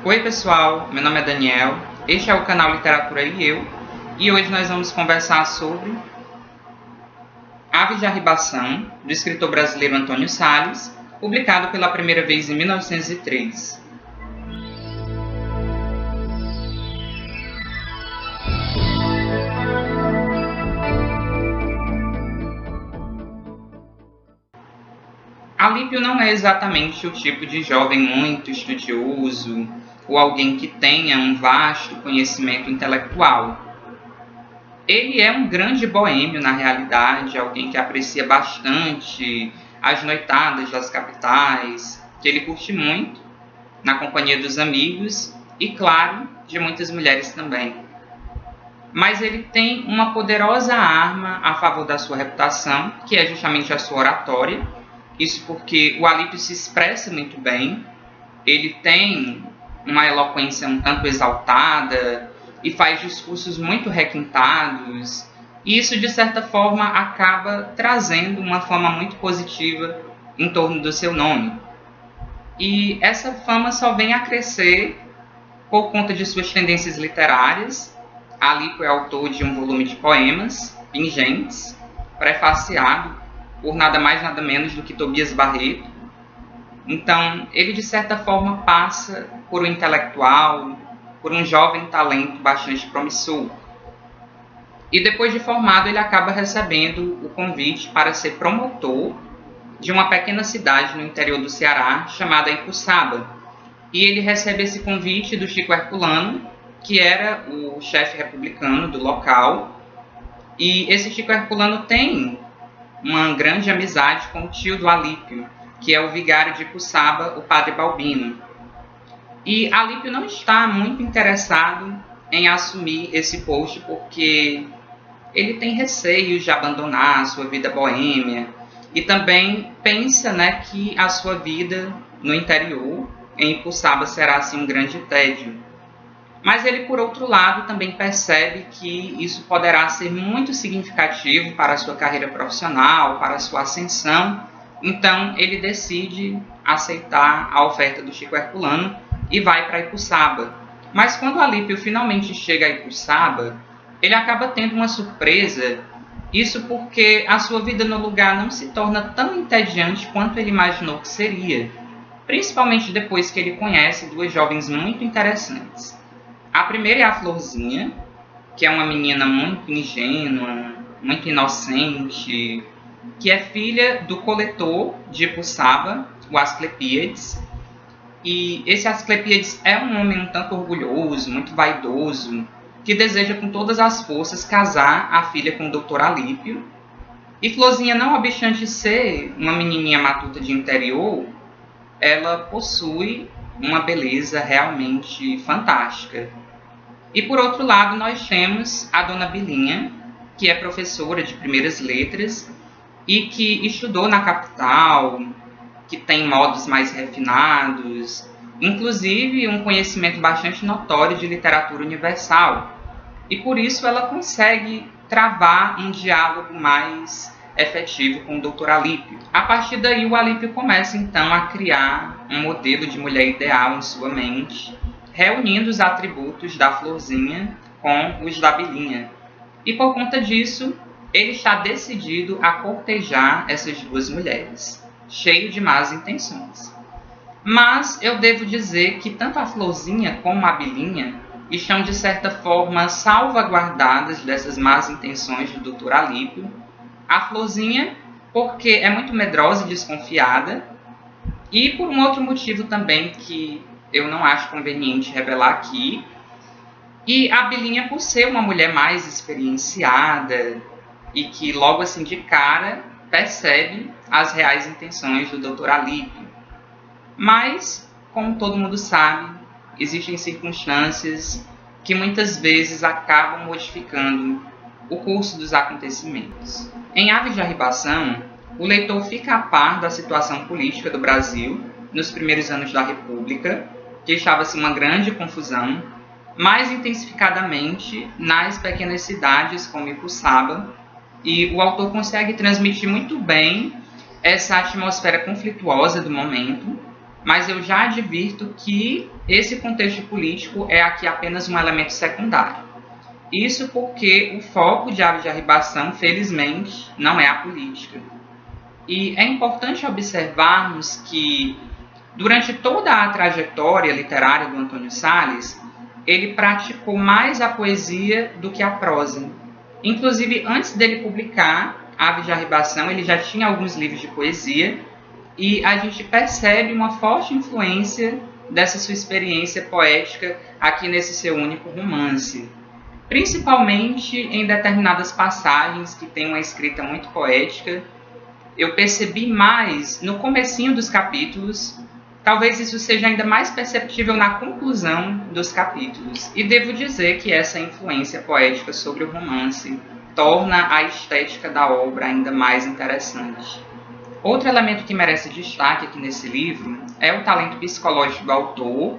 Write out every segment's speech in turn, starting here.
Oi pessoal, meu nome é Daniel, este é o canal Literatura e Eu, e hoje nós vamos conversar sobre Aves de Arribação, do escritor brasileiro Antônio Salles, publicado pela primeira vez em 1903. Alípio não é exatamente o tipo de jovem muito estudioso ou alguém que tenha um vasto conhecimento intelectual. Ele é um grande boêmio na realidade, alguém que aprecia bastante as noitadas das capitais, que ele curte muito, na companhia dos amigos e, claro, de muitas mulheres também. Mas ele tem uma poderosa arma a favor da sua reputação, que é justamente a sua oratória. Isso porque o Alípio se expressa muito bem, ele tem uma eloquência um tanto exaltada e faz discursos muito requintados, e isso de certa forma acaba trazendo uma fama muito positiva em torno do seu nome. E essa fama só vem a crescer por conta de suas tendências literárias. Alípio é autor de um volume de poemas pingentes, prefaciado por nada mais nada menos do que Tobias Barreto. Então, ele de certa forma passa por um intelectual, por um jovem talento bastante promissor. E depois de formado, ele acaba recebendo o convite para ser promotor de uma pequena cidade no interior do Ceará, chamada Ipuçaba. E ele recebe esse convite do Chico Herculano, que era o chefe republicano do local. E esse Chico Herculano tem uma grande amizade com o tio do Alípio, que é o vigário de Ipuçaba, o padre Balbino. E Alípio não está muito interessado em assumir esse posto porque ele tem receios de abandonar a sua vida boêmia e também pensa, que a sua vida no interior, em Ipuçaba, será assim um grande tédio. Mas ele, por outro lado, também percebe que isso poderá ser muito significativo para a sua carreira profissional, para a sua ascensão. Então, ele decide aceitar a oferta do Chico Herculano e vai para Ipuçaba. Mas quando Alípio finalmente chega a Ipuçaba, ele acaba tendo uma surpresa. Isso porque a sua vida no lugar não se torna tão entediante quanto ele imaginou que seria, principalmente depois que ele conhece duas jovens muito interessantes. A primeira é a Florzinha, que é uma menina muito ingênua, muito inocente, que é filha do coletor de Ipuçaba, o Asclepíades. E esse Asclepíades é um homem um tanto orgulhoso, muito vaidoso, que deseja com todas as forças casar a filha com o Dr. Alípio. E Florzinha, não obstante ser uma menininha matuta de interior, ela possui uma beleza realmente fantástica. E por outro lado, nós temos a Dona Bilinha, que é professora de primeiras letras e que estudou na capital, que tem modos mais refinados, inclusive um conhecimento bastante notório de literatura universal. E por isso ela consegue travar um diálogo mais efetivo com o Dr. Alípio. A partir daí, o Alípio começa então a criar um modelo de mulher ideal em sua mente, reunindo os atributos da Florzinha com os da Bilinha. E por conta disso, ele está decidido a cortejar essas duas mulheres, cheio de más intenções. Mas eu devo dizer que tanto a Florzinha como a Bilinha estão de certa forma salvaguardadas dessas más intenções do Dr. Alípio. A Florzinha porque é muito medrosa e desconfiada, e por um outro motivo também que eu não acho conveniente revelar aqui, e a Bilinha por ser uma mulher mais experienciada e que logo assim de cara percebe as reais intenções do Dr. Alípio. Mas, como todo mundo sabe, existem circunstâncias que muitas vezes acabam modificando o curso dos acontecimentos. Em Aves de Arribação, o leitor fica a par da situação política do Brasil nos primeiros anos da República, que estava-se uma grande confusão, mais intensificadamente nas pequenas cidades como Ipuçaba, e o autor consegue transmitir muito bem essa atmosfera conflituosa do momento, mas eu já advirto que esse contexto político é aqui apenas um elemento secundário. Isso porque o foco de Aves de Arribação, felizmente, não é a política. E é importante observarmos que, durante toda a trajetória literária do Antônio Salles, ele praticou mais a poesia do que a prosa. Inclusive, antes dele publicar Aves de Arribação, ele já tinha alguns livros de poesia, e a gente percebe uma forte influência dessa sua experiência poética aqui nesse seu único romance. Principalmente em determinadas passagens que tem uma escrita muito poética. Eu percebi mais no comecinho dos capítulos, talvez isso seja ainda mais perceptível na conclusão dos capítulos. E devo dizer que essa influência poética sobre o romance torna a estética da obra ainda mais interessante. Outro elemento que merece destaque aqui nesse livro é o talento psicológico do autor,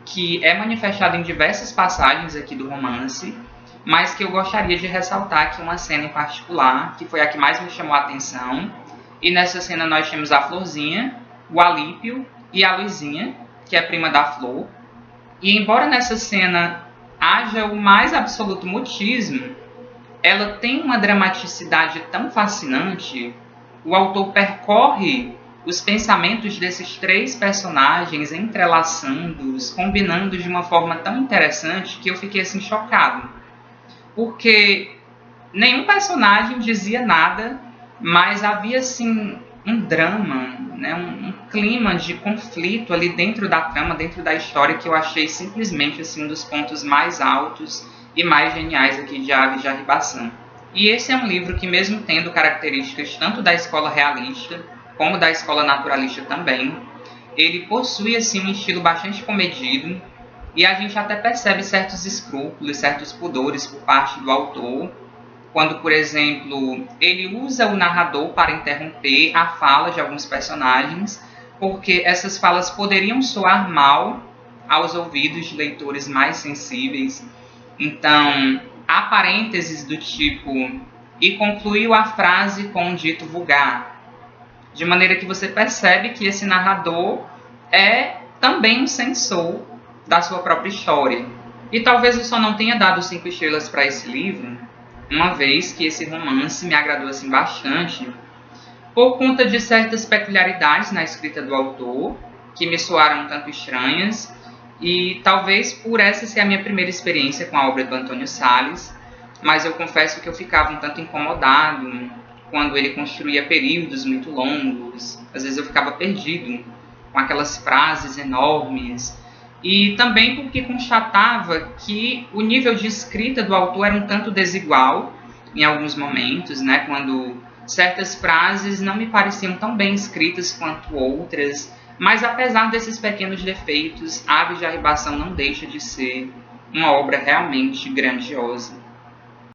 que é manifestado em diversas passagens aqui do romance, mas que eu gostaria de ressaltar aqui uma cena em particular, que foi a que mais me chamou a atenção. E nessa cena nós temos a Florzinha, o Alípio e a Luizinha, que é prima da Flor. E embora nessa cena haja o mais absoluto mutismo, ela tem uma dramaticidade tão fascinante. O autor percorre os pensamentos desses três personagens, entrelaçando-os, combinando de uma forma tão interessante que eu fiquei assim chocado. Porque nenhum personagem dizia nada, mas havia assim um drama, né, um clima de conflito ali dentro da trama, dentro da história, que eu achei simplesmente assim, um dos pontos mais altos e mais geniais aqui de Aves de Arribação. E esse é um livro que, mesmo tendo características tanto da escola realista como da escola naturalista também, ele possui assim, um estilo bastante comedido, e a gente até percebe certos escrúpulos, certos pudores por parte do autor, quando, por exemplo, ele usa o narrador para interromper a fala de alguns personagens, porque essas falas poderiam soar mal aos ouvidos de leitores mais sensíveis. Então, há parênteses do tipo, e concluiu a frase com um dito vulgar, de maneira que você percebe que esse narrador é também um censor da sua própria história. E talvez eu só não tenha dado 5 estrelas para esse livro, uma vez que esse romance me agradou assim bastante, por conta de certas peculiaridades na escrita do autor, que me soaram um tanto estranhas, e talvez por essa ser a minha primeira experiência com a obra do Antônio Salles, mas eu confesso que eu ficava um tanto incomodado quando ele construía períodos muito longos. Às vezes eu ficava perdido com aquelas frases enormes, e também porque constatava que o nível de escrita do autor era um tanto desigual em alguns momentos, né, quando certas frases não me pareciam tão bem escritas quanto outras, mas apesar desses pequenos defeitos, Aves de Arribação não deixa de ser uma obra realmente grandiosa.